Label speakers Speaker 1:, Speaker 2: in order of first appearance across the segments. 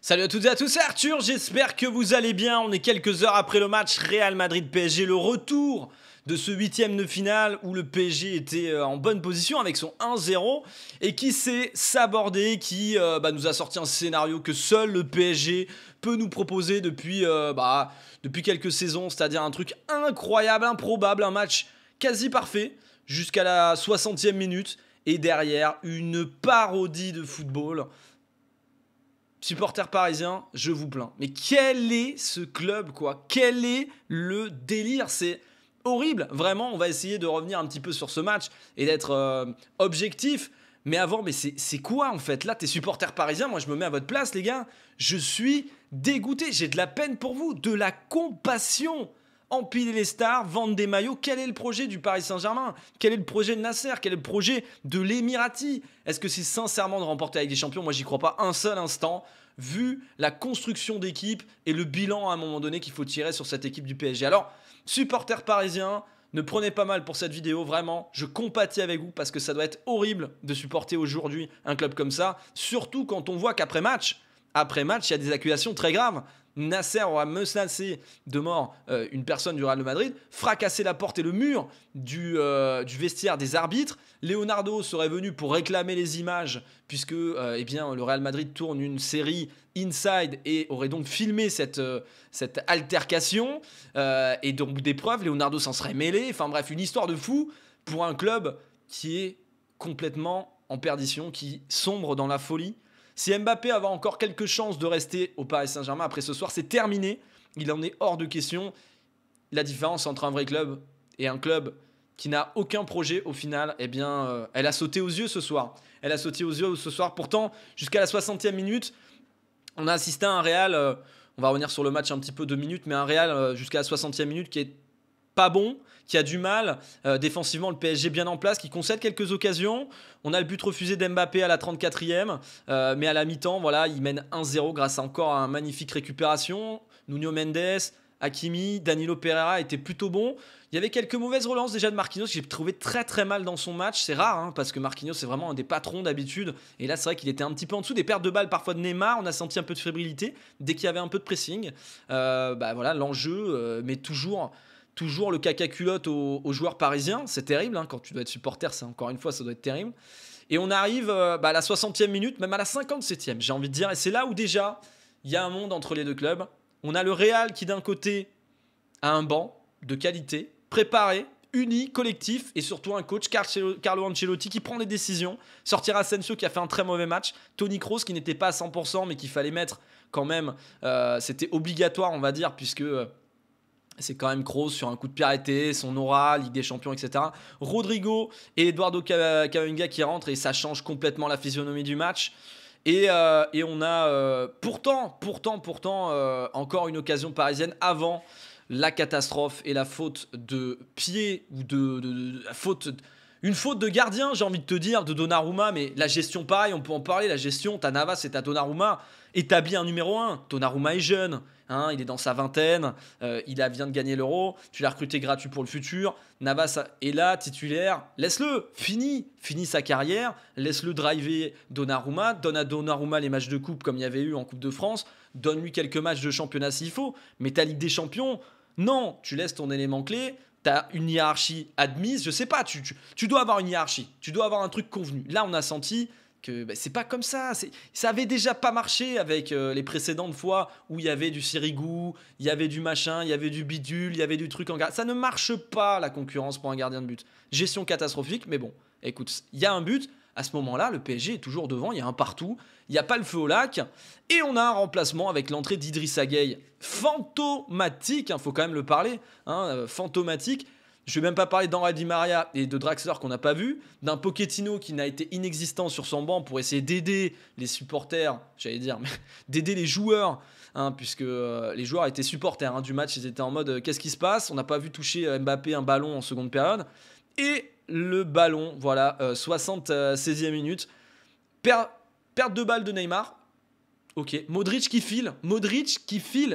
Speaker 1: Salut à toutes et à tous, c'est Arthur, j'espère que vous allez bien. On est quelques heures après le match Real Madrid-PSG, le retour de ce huitième de finale où le PSG était en bonne position avec son 1-0 et qui s'est sabordé, qui nous a sorti un scénario que seul le PSG peut nous proposer depuis quelques saisons, c'est-à-dire un truc incroyable, improbable, un match quasi parfait jusqu'à la 60e minute et derrière une parodie de football. Supporters parisiens, je vous plains. Mais quel est ce club, quoi? Quel est le délire? C'est horrible. Vraiment, on va essayer de revenir un petit peu sur ce match et d'être objectif. Mais avant, c'est quoi en fait? Là, t'es supporters parisiens, moi je me mets à votre place, les gars. Je suis dégoûté. J'ai de la peine pour vous, de la compassion. Empiler les stars, vendre des maillots. Quel est le projet du Paris Saint-Germain? Quel est le projet de Nasser? Quel est le projet de l'Emirati? Est-ce que c'est sincèrement de remporter avec des champions? Moi, j'y crois pas un seul instant, vu la construction d'équipe et le bilan à un moment donné qu'il faut tirer sur cette équipe du PSG. Alors, supporters parisiens, ne prenez pas mal pour cette vidéo, vraiment, je compatis avec vous parce que ça doit être horrible de supporter aujourd'hui un club comme ça, surtout quand on voit qu'après match, il y a des accusations très graves. Nasser aura menacé de mort une personne du Real de Madrid, fracassé la porte et le mur du vestiaire des arbitres. Leonardo serait venu pour réclamer les images puisque le Real Madrid tourne une série Inside et aurait donc filmé cette altercation et donc des preuves. Leonardo s'en serait mêlé. Enfin bref, une histoire de fou pour un club qui est complètement en perdition, qui sombre dans la folie. Si Mbappé avait encore quelques chances de rester au Paris Saint-Germain après ce soir, c'est terminé. Il en est hors de question. La différence entre un vrai club et un club qui n'a aucun projet, au final, elle a sauté aux yeux ce soir. Elle a sauté aux yeux ce soir. Pourtant, jusqu'à la 60e minute, on a assisté à un Real, on va revenir sur le match un petit peu 2 minutes, mais un Real jusqu'à la 60e minute qui est pas bon, qui a du mal, défensivement le PSG bien en place, qui concède quelques occasions. On a le but refusé d'Mbappé à la 34e, mais à la mi-temps, voilà, il mène 1-0 grâce à encore une magnifique récupération. Nuno Mendes, Hakimi, Danilo Pereira étaient plutôt bons. Il y avait quelques mauvaises relances déjà de Marquinhos que j'ai trouvé très très mal dans son match. C'est rare parce que Marquinhos c'est vraiment un des patrons d'habitude. Et là c'est vrai qu'il était un petit peu en dessous. Des pertes de balles parfois de Neymar, on a senti un peu de fébrilité dès qu'il y avait un peu de pressing. L'enjeu, mais toujours le caca culotte aux joueurs parisiens. C'est terrible, quand tu dois être supporter, c'est encore une fois, ça doit être terrible. Et on arrive à la 60e minute, même à la 57e, j'ai envie de dire. Et c'est là où déjà, il y a un monde entre les deux clubs. On a le Real qui d'un côté a un banc de qualité, préparé, uni, collectif, et surtout un coach, Carlo Ancelotti, qui prend des décisions. Sortir Asensio qui a fait un très mauvais match. Toni Kroos qui n'était pas à 100%, mais qu'il fallait mettre quand même. C'était obligatoire, on va dire, puisque... c'est quand même Kroos sur un coup de pied arrêté, son aura, Ligue des Champions, etc. Rodrigo et Eduardo Camavinga qui rentrent et ça change complètement la physionomie du match. Et on a pourtant encore une occasion parisienne avant la catastrophe et la faute de pied ou une faute de gardien, j'ai envie de te dire, de Donnarumma, mais la gestion, pareil, on peut en parler, la gestion, t'as Navas et t'as Donnarumma, établi un numéro 1. Donnarumma est jeune, il est dans sa vingtaine, il vient de gagner l'Euro, tu l'as recruté gratuit pour le futur, Navas est là, titulaire, laisse-le, fini sa carrière, laisse-le driver Donnarumma, donne à Donnarumma les matchs de coupe comme il y avait eu en Coupe de France, donne-lui quelques matchs de championnat s'il faut, mais ta Ligue des Champions, non, tu laisses ton élément clé. T'as une hiérarchie admise, je sais pas, tu dois avoir une hiérarchie, tu dois avoir un truc convenu. Là, on a senti que c'est pas comme ça. Ça avait déjà pas marché avec les précédentes fois où il y avait du Sirigu, il y avait du machin, il y avait du bidule, il y avait du truc en gardien. Ça ne marche pas, la concurrence pour un gardien de but. Gestion catastrophique, mais bon, écoute, il y a un but. À ce moment-là, le PSG est toujours devant, il y a un partout, il n'y a pas le feu au lac. Et on a un remplacement avec l'entrée d'Idrissa Gueye. Fantomatique, faut quand même le parler, fantomatique. Je ne vais même pas parler d'Henri Di Maria et de Draxler qu'on n'a pas vu, d'un Pochettino qui n'a été inexistant sur son banc pour essayer d'aider les supporters, j'allais dire, mais d'aider les joueurs, puisque les joueurs étaient supporters du match, ils étaient en mode qu'est-ce qui se passe? On n'a pas vu toucher Mbappé un ballon en seconde période. Et le ballon, voilà, 76e minute, perte de balle de Neymar. Ok, Modric qui file.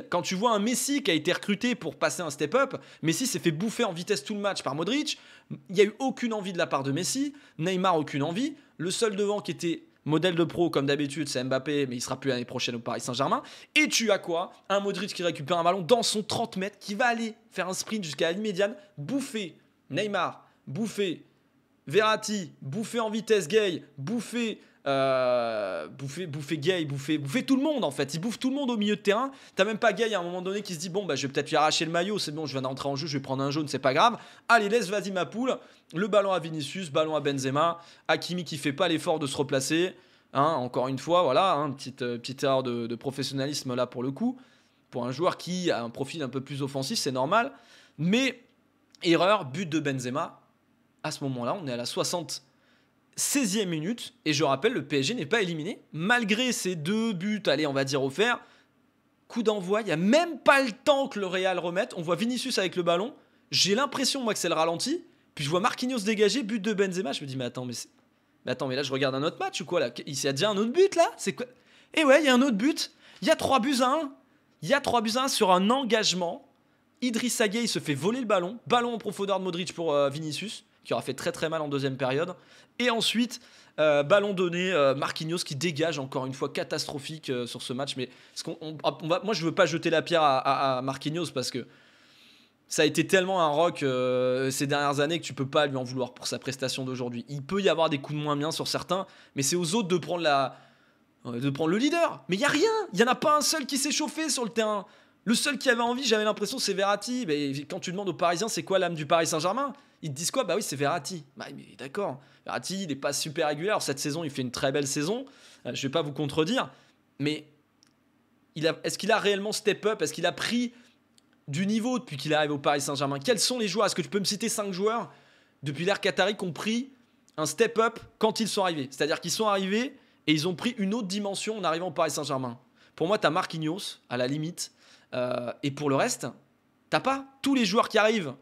Speaker 1: Quand tu vois un Messi qui a été recruté pour passer un step-up, Messi s'est fait bouffer en vitesse tout le match par Modric. Il n'y a eu aucune envie de la part de Messi. Neymar, aucune envie. Le seul devant qui était Modèle de pro, comme d'habitude, c'est Mbappé, mais il sera plus l'année prochaine au Paris Saint-Germain. Et tu as quoi? Un Modric qui récupère un ballon dans son 30 mètres, qui va aller faire un sprint jusqu'à la ligne médiane, bouffer Neymar, bouffer Verratti, bouffer en vitesse Gay, bouffer Gay, bouffer tout le monde en fait. Il bouffe tout le monde au milieu de terrain. T'as même pas Gay à un moment donné qui se dit bon bah je vais peut-être lui arracher le maillot, c'est bon, je viens d'entrer en jeu, je vais prendre un jaune, c'est pas grave. Allez, vas-y ma poule. Le ballon à Vinicius, ballon à Benzema, Hakimi qui fait pas l'effort de se replacer. Encore une fois, voilà, petite erreur de professionnalisme là pour le coup. Pour un joueur qui a un profil un peu plus offensif, c'est normal. Mais erreur, but de Benzema. À ce moment-là, on est à la 76e minute. Et je rappelle, le PSG n'est pas éliminé. Malgré ces 2 buts, allez, on va dire offerts. Coup d'envoi, il n'y a même pas le temps que le Real remette. On voit Vinicius avec le ballon. J'ai l'impression, moi, que c'est le ralenti. Puis je vois Marquinhos dégager, but de Benzema. Je me dis, mais attends, mais là, je regarde un autre match ou quoi là? Il y a déjà un autre but là? C'est quoi? Et ouais, il y a un autre but. Il y a 3 buts à 1. Il y a 3 buts à 1 sur un engagement. Idrissa Gueye se fait voler le ballon. Ballon en profondeur de Modric pour Vinicius, qui aura fait très très mal en deuxième période. Et ensuite, ballon donné, Marquinhos qui dégage encore une fois catastrophique sur ce match. Mais moi, je veux pas jeter la pierre à Marquinhos parce que ça a été tellement un rock ces dernières années que tu peux pas lui en vouloir pour sa prestation d'aujourd'hui. Il peut y avoir des coups de moins bien sur certains, mais c'est aux autres de prendre le leader. Mais il y a rien, il y en a pas un seul qui s'est chauffé sur le terrain. Le seul qui avait envie, j'avais l'impression, c'est Verratti. Mais quand tu demandes aux Parisiens, c'est quoi l'âme du Paris Saint-Germain? Ils te disent quoi? Bah oui, c'est Verratti. Bah, mais d'accord, Verratti, il n'est pas super régulier. Alors, cette saison, il fait une très belle saison. Je ne vais pas vous contredire. Mais est-ce qu'il a réellement step up? Est-ce qu'il a pris du niveau depuis qu'il arrive au Paris Saint-Germain? Quels sont les joueurs? Est-ce que tu peux me citer 5 joueurs depuis l'ère Qatari qui ont pris un step up quand ils sont arrivés? C'est-à-dire qu'ils sont arrivés et ils ont pris une autre dimension en arrivant au Paris Saint-Germain. Pour moi, tu as Marquinhos, à la limite. Et pour le reste, t'as pas. Tous les joueurs qui arrivent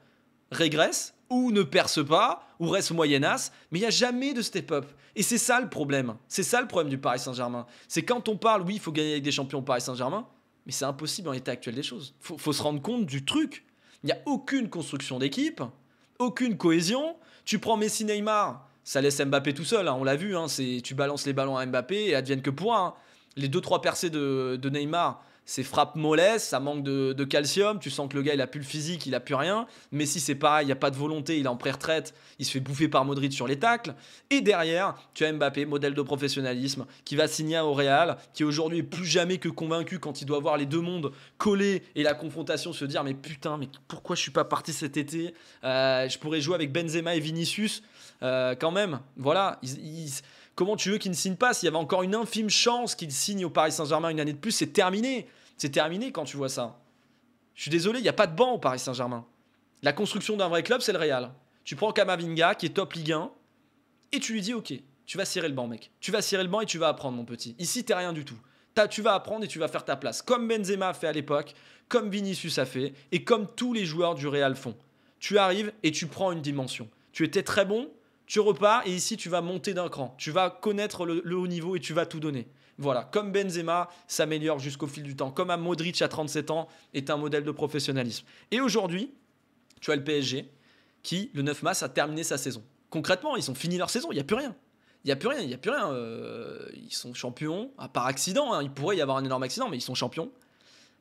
Speaker 1: régressent ou ne percent pas ou restent moyennas, mais il n'y a jamais de step-up. Et c'est ça le problème. C'est ça le problème du Paris Saint-Germain. C'est quand on parle, oui, il faut gagner avec des champions au Paris Saint-Germain, mais c'est impossible en l'état actuel des choses. Faut se rendre compte du truc. Il n'y a aucune construction d'équipe, aucune cohésion. Tu prends Messi, Neymar, ça laisse Mbappé tout seul, on l'a vu, tu balances les ballons à Mbappé et advienne que pourra. Les 2-3 percées de Neymar, c'est frappe mollesse, ça manque de calcium, tu sens que le gars il a plus le physique, il a plus rien. Messi c'est pareil, il n'y a pas de volonté, il est en pré-retraite, il se fait bouffer par Modric sur les tacles. Et derrière, tu as Mbappé, modèle de professionnalisme, qui va signer au Real, qui aujourd'hui est plus jamais que convaincu quand il doit voir les deux mondes collés et la confrontation se dire mais putain, mais pourquoi je suis pas parti cet été? Je pourrais jouer avec Benzema et Vinicius quand même. Voilà, comment tu veux qu'il ne signe pas? S'il y avait encore une infime chance qu'il signe au Paris Saint-Germain une année de plus, c'est terminé. C'est terminé quand tu vois ça. Je suis désolé, il n'y a pas de banc au Paris Saint-Germain. La construction d'un vrai club, c'est le Real. Tu prends Camavinga, qui est top Ligue 1, et tu lui dis, ok, tu vas cirer le banc, mec. Tu vas cirer le banc et tu vas apprendre, mon petit. Ici, t'es rien du tout. Tu vas apprendre et tu vas faire ta place. Comme Benzema a fait à l'époque, comme Vinicius a fait, et comme tous les joueurs du Real font. Tu arrives et tu prends une dimension. Tu étais très bon, tu repars, et ici, tu vas monter d'un cran. Tu vas connaître le haut niveau et tu vas tout donner. Voilà, comme Benzema s'améliore jusqu'au fil du temps, comme Modric à 37 ans est un modèle de professionnalisme. Et aujourd'hui, tu as le PSG qui, le 9 mars, a terminé sa saison. Concrètement, ils ont fini leur saison, il n'y a plus rien. Il n'y a plus rien. Ils sont champions, par accident, il pourrait y avoir un énorme accident, mais ils sont champions.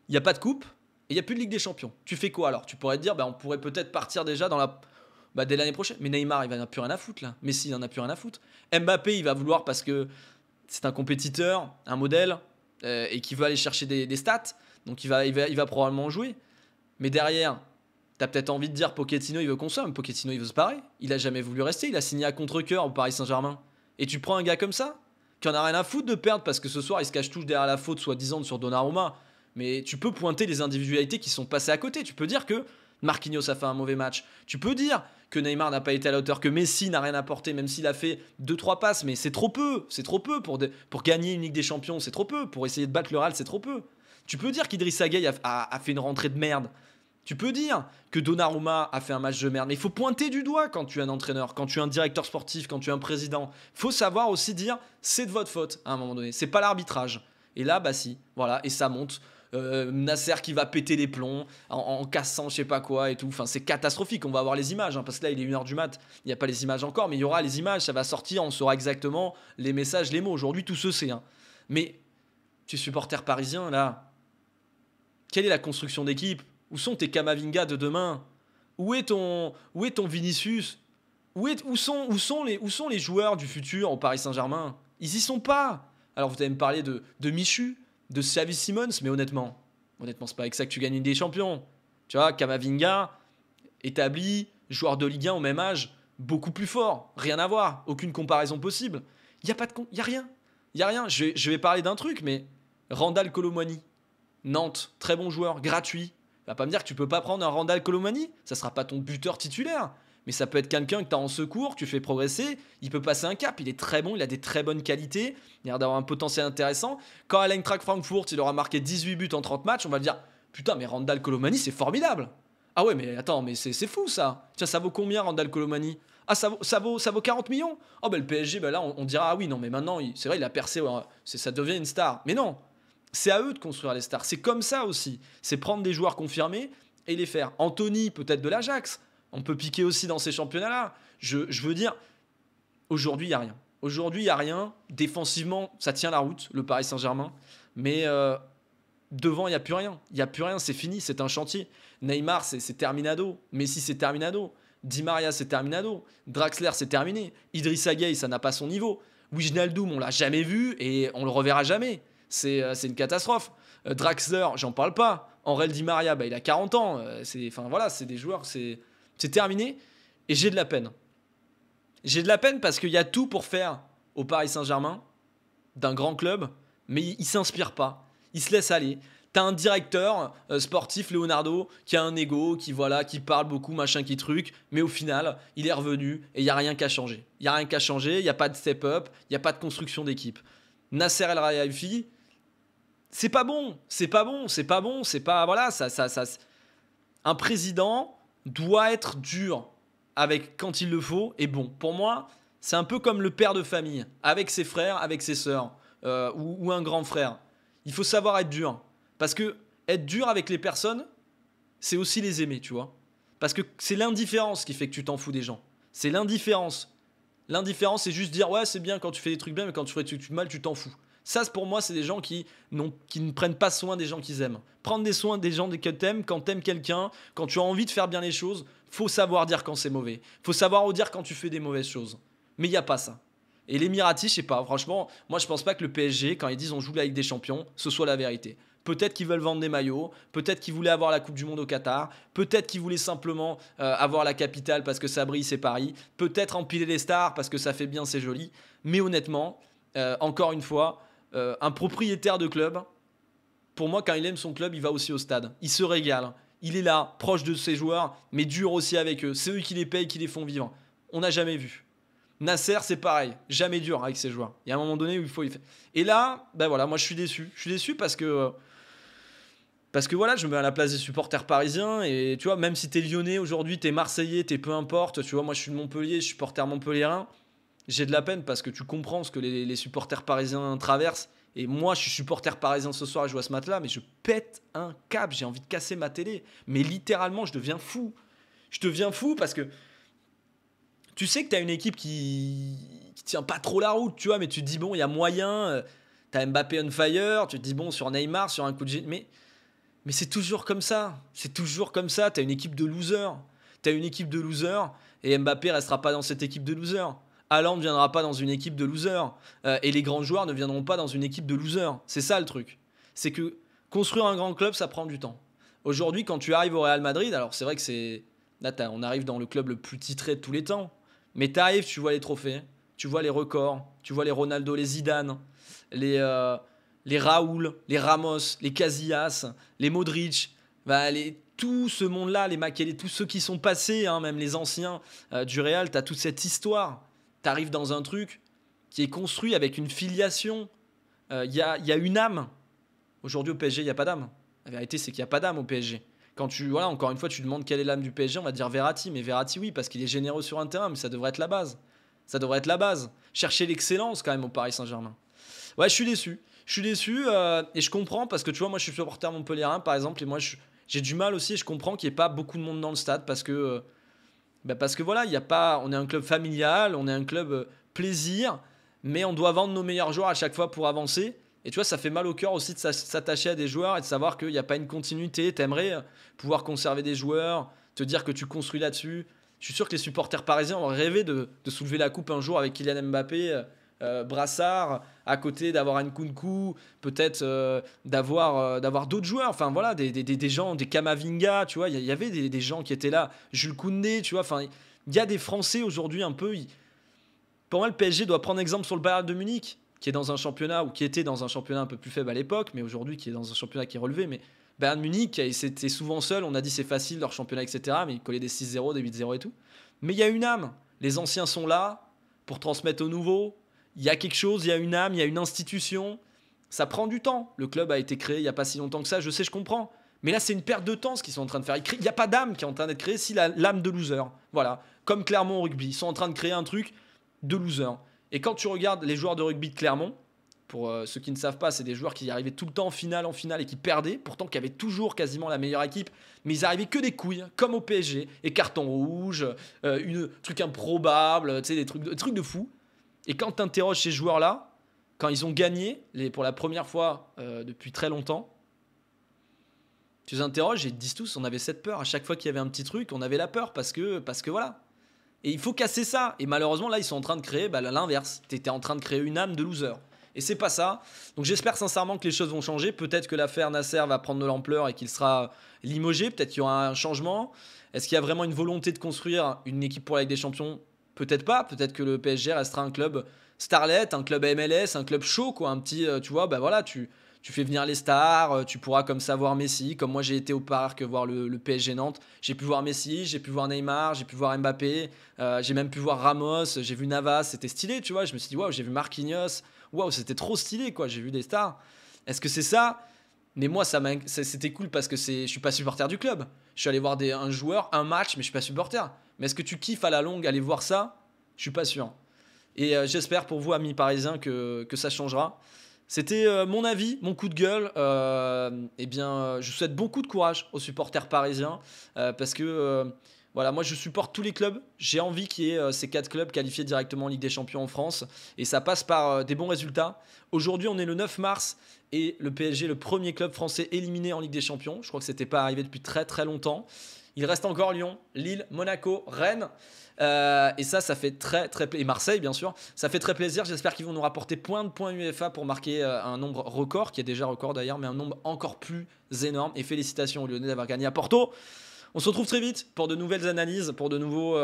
Speaker 1: Il n'y a pas de coupe et il n'y a plus de Ligue des Champions. Tu fais quoi alors? Tu pourrais te dire, on pourrait peut-être partir déjà dès l'année prochaine. Mais Neymar, il n'en a plus rien à foutre là. Messi, il n'en a plus rien à foutre. Mbappé, il va vouloir parce que c'est un compétiteur, un modèle, et qui veut aller chercher des stats. Donc il va probablement jouer. Mais derrière, t'as peut-être envie de dire Pochettino, il veut qu'on somme. Pochettino, il veut se barrer. Il a jamais voulu rester. Il a signé à contre-cœur au Paris Saint-Germain. Et tu prends un gars comme ça, qui en a rien à foutre de perdre parce que ce soir, il se cache tous derrière la faute, soi-disant, sur Donnarumma. Mais tu peux pointer les individualités qui sont passées à côté. Tu peux dire que Marquinhos a fait un mauvais match. Tu peux dire que Neymar n'a pas été à la hauteur, que Messi n'a rien apporté, même s'il a fait 2-3 passes, mais c'est trop peu. C'est trop peu pour gagner une Ligue des Champions, c'est trop peu. Pour essayer de battre le Real, c'est trop peu. Tu peux dire qu'Idrissa Gueye a fait une rentrée de merde. Tu peux dire que Donnarumma a fait un match de merde. Mais il faut pointer du doigt quand tu es un entraîneur, quand tu es un directeur sportif, quand tu es un président. Il faut savoir aussi dire c'est de votre faute à un moment donné. C'est pas l'arbitrage. Et là, si, voilà, et ça monte. Nasser qui va péter les plombs en cassant je sais pas quoi et tout. Enfin, c'est catastrophique. On va avoir les images, hein, parce que là, il est 1h du mat. Il n'y a pas les images encore, mais il y aura les images. Ça va sortir. On saura exactement les messages, les mots. Aujourd'hui, tout se sait. Hein. Mais tu es supporter parisien, là. Quelle est la construction d'équipe? Où sont tes Kamavinga de demain? Où est ton Vinicius? Où sont les joueurs du futur au Paris Saint-Germain? Ils y sont pas. Alors, vous allez me parler de Michu, de Xavi Simons, mais honnêtement, c'est pas avec ça que tu gagnes une des champions. Tu vois, Kamavinga, établi, joueur de Ligue 1 au même âge, beaucoup plus fort. Rien à voir. Aucune comparaison possible. Il n'y a rien. Il n'y a rien. Je vais parler d'un truc, mais Randal Colomwani, Nantes, très bon joueur, gratuit. Va pas me dire que tu peux pas prendre un Randal Colomwani. Ça sera pas ton buteur titulaire. Mais ça peut être quelqu'un que tu as en secours, que tu fais progresser. Il peut passer un cap. Il est très bon, il a des très bonnes qualités. Il a l'air d'avoir un potentiel intéressant. Quand à l'Eintracht Frankfurt, il aura marqué 18 buts en 30 matchs, on va dire putain, mais Randal Colomwani, c'est formidable. Ah ouais, mais attends, mais c'est fou ça. Tiens, ça vaut combien Randal Colomwani? Ah, ça vaut 40 millions? Oh, ben le PSG, ben là, on dira ah oui, non, mais maintenant, c'est vrai, il a percé, ouais, ça devient une star. Mais non, c'est à eux de construire les stars. C'est comme ça aussi. C'est prendre des joueurs confirmés et les faire. Anthony, peut-être de l'Ajax. On peut piquer aussi dans ces championnats-là. Je veux dire, aujourd'hui, il n'y a rien. Aujourd'hui, il n'y a rien. Défensivement, ça tient la route, le Paris Saint-Germain. Mais devant, il n'y a plus rien. Il n'y a plus rien, c'est fini, c'est un chantier. Neymar, c'est terminado. Messi, c'est terminado. Di Maria, c'est terminado. Draxler, c'est terminé. Idrissa Gueye, ça n'a pas son niveau. Wijnaldum, on l'a jamais vu et on le reverra jamais. C'est une catastrophe. Draxler, j'en parle pas. Aurel Di Maria, il a 40 ans. C'est des joueurs, c'est terminé. Et j'ai de la peine. J'ai de la peine parce qu'il y a tout pour faire au Paris Saint-Germain, d'un grand club, mais il ne s'inspire pas. Il se laisse aller. T'as un directeur sportif, Leonardo, qui a un ego, qui parle beaucoup, machin, qui truc, mais au final, il est revenu et il n'y a rien qu'à changer. Il n'y a rien qu'à changer, il n'y a pas de step-up, il n'y a pas de construction d'équipe. Nasser El Khelaifi, c'est pas bon. Voilà, un président doit être dur quand il le faut et bon. Pour moi, c'est un peu comme le père de famille, avec ses frères, avec ses sœurs, ou un grand frère. Il faut savoir être dur. Parce que être dur avec les personnes, c'est aussi les aimer, tu vois. Parce que c'est l'indifférence qui fait que tu t'en fous des gens. C'est l'indifférence. L'indifférence, c'est juste dire, ouais, c'est bien quand tu fais des trucs bien, mais quand tu fais des trucs mal, tu t'en fous. Ça, pour moi, c'est des gens qui ne prennent pas soin des gens qu'ils aiment. Prendre des soins des gens que t'aimes, quand t'aimes quelqu'un, quand tu as envie de faire bien les choses, faut savoir dire quand c'est mauvais. Faut savoir dire quand tu fais des mauvaises choses. Mais il n'y a pas ça. Et l'Emirati, je sais pas, franchement, moi je pense pas que le PSG, quand ils disent on joue la Ligue des Champions, ce soit la vérité. Peut-être qu'ils veulent vendre des maillots, peut-être qu'ils voulaient avoir la Coupe du Monde au Qatar, peut-être qu'ils voulaient simplement avoir la capitale parce que ça brille, c'est Paris, peut-être empiler les stars parce que ça fait bien, c'est joli. Mais honnêtement, encore une fois, un propriétaire de club, pour moi, quand il aime son club, il va aussi au stade. Il se régale. Il est là, proche de ses joueurs, mais dur aussi avec eux. C'est eux qui les payent, qui les font vivre. On n'a jamais vu. Nasser, c'est pareil, jamais dur avec ses joueurs. Il y a un moment donné où il faut y faire. Et là, voilà, moi je suis déçu. Je suis déçu parce que voilà, je me mets à la place des supporters parisiens et tu vois, même si t'es lyonnais aujourd'hui, t'es marseillais, t'es peu importe, tu vois, moi je suis de Montpellier, je suis supporter montpelliérain, j'ai de la peine parce que tu comprends ce que les supporters parisiens traversent. Et moi, je suis supporter parisien ce soir et je joue à ce match-là, mais je pète un câble, j'ai envie de casser ma télé. Mais littéralement, je deviens fou. Je deviens fou parce que tu sais que tu as une équipe qui tient pas trop la route, tu vois, mais tu te dis, bon, il y a moyen, tu as Mbappé on fire, tu te dis, bon, sur Neymar, sur un coup de génie, mais c'est toujours comme ça. C'est toujours comme ça, tu as une équipe de losers. Tu as une équipe de losers et Mbappé restera pas dans cette équipe de losers. Haaland ne viendra pas dans une équipe de losers. Et les grands joueurs ne viendront pas dans une équipe de losers. C'est ça le truc. C'est que construire un grand club, ça prend du temps. Aujourd'hui, quand tu arrives au Real Madrid, alors c'est vrai que c'est... Là, on arrive dans le club le plus titré de tous les temps. Mais tu arrives, tu vois les trophées, tu vois les records, tu vois les Ronaldo, les Zidane, les Raoul, les Ramos, les Casillas, les Modric, tout ce monde-là, les Makelele, tous ceux qui sont passés, hein, même les anciens du Real, tu as toute cette histoire. Tu arrives dans un truc qui est construit avec une filiation. Il y a une âme. Aujourd'hui, au PSG, il n'y a pas d'âme. La vérité, c'est qu'il n'y a pas d'âme au PSG. Quand encore une fois, tu demandes quelle est l'âme du PSG, on va dire Verratti. Mais Verratti, oui, parce qu'il est généreux sur un terrain, mais ça devrait être la base. Ça devrait être la base. Chercher l'excellence, quand même, au Paris Saint-Germain. Ouais, je suis déçu. Je suis déçu et je comprends parce que tu vois, moi je suis supporter montpelliérain par exemple et moi j'ai du mal aussi et je comprends qu'il n'y ait pas beaucoup de monde dans le stade parce que voilà, il y a pas, on est un club familial, on est un club plaisir, mais on doit vendre nos meilleurs joueurs à chaque fois pour avancer. Et tu vois, ça fait mal au cœur aussi de s'attacher à des joueurs et de savoir qu'il n'y a pas une continuité. T'aimerais pouvoir conserver des joueurs, te dire que tu construis là-dessus. Je suis sûr que les supporters parisiens ont rêvé de soulever la coupe un jour avec Kylian Mbappé, Brassard, à côté d'avoir Nkunku, peut-être d'avoir d'autres joueurs. Enfin voilà, des gens, des Kamavinga, tu vois, il y avait des gens qui étaient là. Jules Koundé, tu vois, enfin, il y a des Français aujourd'hui un peu. Pour moi, le PSG doit prendre exemple sur le Bayern de Munich, qui est dans un championnat, ou qui était dans un championnat un peu plus faible à l'époque, mais aujourd'hui qui est dans un championnat qui est relevé. Mais Bayern Munich, c'était souvent seul, on a dit c'est facile leur championnat, etc. Mais ils collaient des 6-0, des 8-0 et tout. Mais il y a une âme. Les anciens sont là pour transmettre aux nouveaux. Il y a quelque chose, il y a une âme, il y a une institution. Ça prend du temps. Le club a été créé il n'y a pas si longtemps que ça, je sais, je comprends. Mais là, c'est une perte de temps ce qu'ils sont en train de faire. Il n'y a pas d'âme qui est en train d'être créée, si l'âme de loser. Voilà. Comme Clermont au rugby. Ils sont en train de créer un truc de loser. Et quand tu regardes les joueurs de rugby de Clermont, pour ceux qui ne savent pas, c'est des joueurs qui arrivaient tout le temps en finale et qui perdaient, pourtant qui avaient toujours quasiment la meilleure équipe, mais ils arrivaient que des couilles, comme au PSG, et carton rouge, truc improbable, tu sais, des trucs de fou. Et quand tu interroges ces joueurs-là, quand ils ont gagné pour la première fois depuis très longtemps, tu les interroges et ils te disent tous, on avait cette peur. À chaque fois qu'il y avait un petit truc, on avait la peur parce que voilà. Et il faut casser ça. Et malheureusement, là, ils sont en train de créer l'inverse. Tu étais en train de créer une âme de loser. Et c'est pas ça. Donc j'espère sincèrement que les choses vont changer. Peut-être que l'affaire Nasser va prendre de l'ampleur et qu'il sera limogé. Peut-être qu'il y aura un changement. Est-ce qu'il y a vraiment une volonté de construire une équipe pour la Ligue des Champions? Peut-être pas. Peut-être que le PSG restera un club starlet, un club MLS, un club chaud, quoi. Un petit, tu vois, voilà, tu fais venir les stars, tu pourras comme ça voir Messi, comme moi j'ai été au parc voir le PSG Nantes, j'ai pu voir Messi, j'ai pu voir Neymar, j'ai pu voir Mbappé, j'ai même pu voir Ramos, j'ai vu Navas, c'était stylé, tu vois, je me suis dit waouh, j'ai vu Marquinhos, waouh, c'était trop stylé, quoi, j'ai vu des stars. Est-ce que c'est ça? Mais moi c'était cool parce que je suis pas supporter du club, je suis allé voir un joueur, un match, mais je suis pas supporter. Mais est-ce que tu kiffes à la longue aller voir ça? Je suis pas sûr. Et j'espère pour vous, amis parisiens, que ça changera. C'était mon avis, mon coup de gueule. Je souhaite beaucoup de courage aux supporters parisiens parce que voilà, moi je supporte tous les clubs. J'ai envie qu'il y ait ces 4 clubs qualifiés directement en Ligue des Champions en France et ça passe par des bons résultats. Aujourd'hui, on est le 9 mars et le PSG, le premier club français éliminé en Ligue des Champions. Je crois que c'était pas arrivé depuis très très longtemps. Il reste encore Lyon, Lille, Monaco, Rennes. Et ça fait très très plaisir. Et Marseille, bien sûr. Ça fait très plaisir. J'espère qu'ils vont nous rapporter plein de points UEFA pour marquer un nombre record, qui est déjà record d'ailleurs, mais un nombre encore plus énorme. Et félicitations aux Lyonnais d'avoir gagné à Porto. On se retrouve très vite pour de nouvelles analyses, pour de nouveaux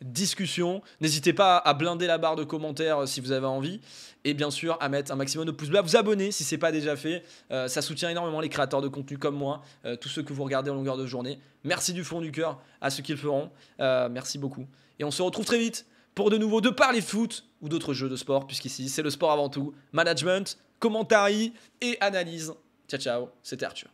Speaker 1: discussions. N'hésitez pas à blinder la barre de commentaires si vous avez envie. Et bien sûr, à mettre un maximum de pouces bleus, à vous abonner si ce n'est pas déjà fait. Ça soutient énormément les créateurs de contenu comme moi, tous ceux que vous regardez en longueur de journée. Merci du fond du cœur à ceux qui le feront. Merci beaucoup. Et on se retrouve très vite pour de nouveau de parler foot ou d'autres jeux de sport, puisqu'ici, c'est le sport avant tout. Management, commentary et analyse. Ciao, ciao, c'était Arthur.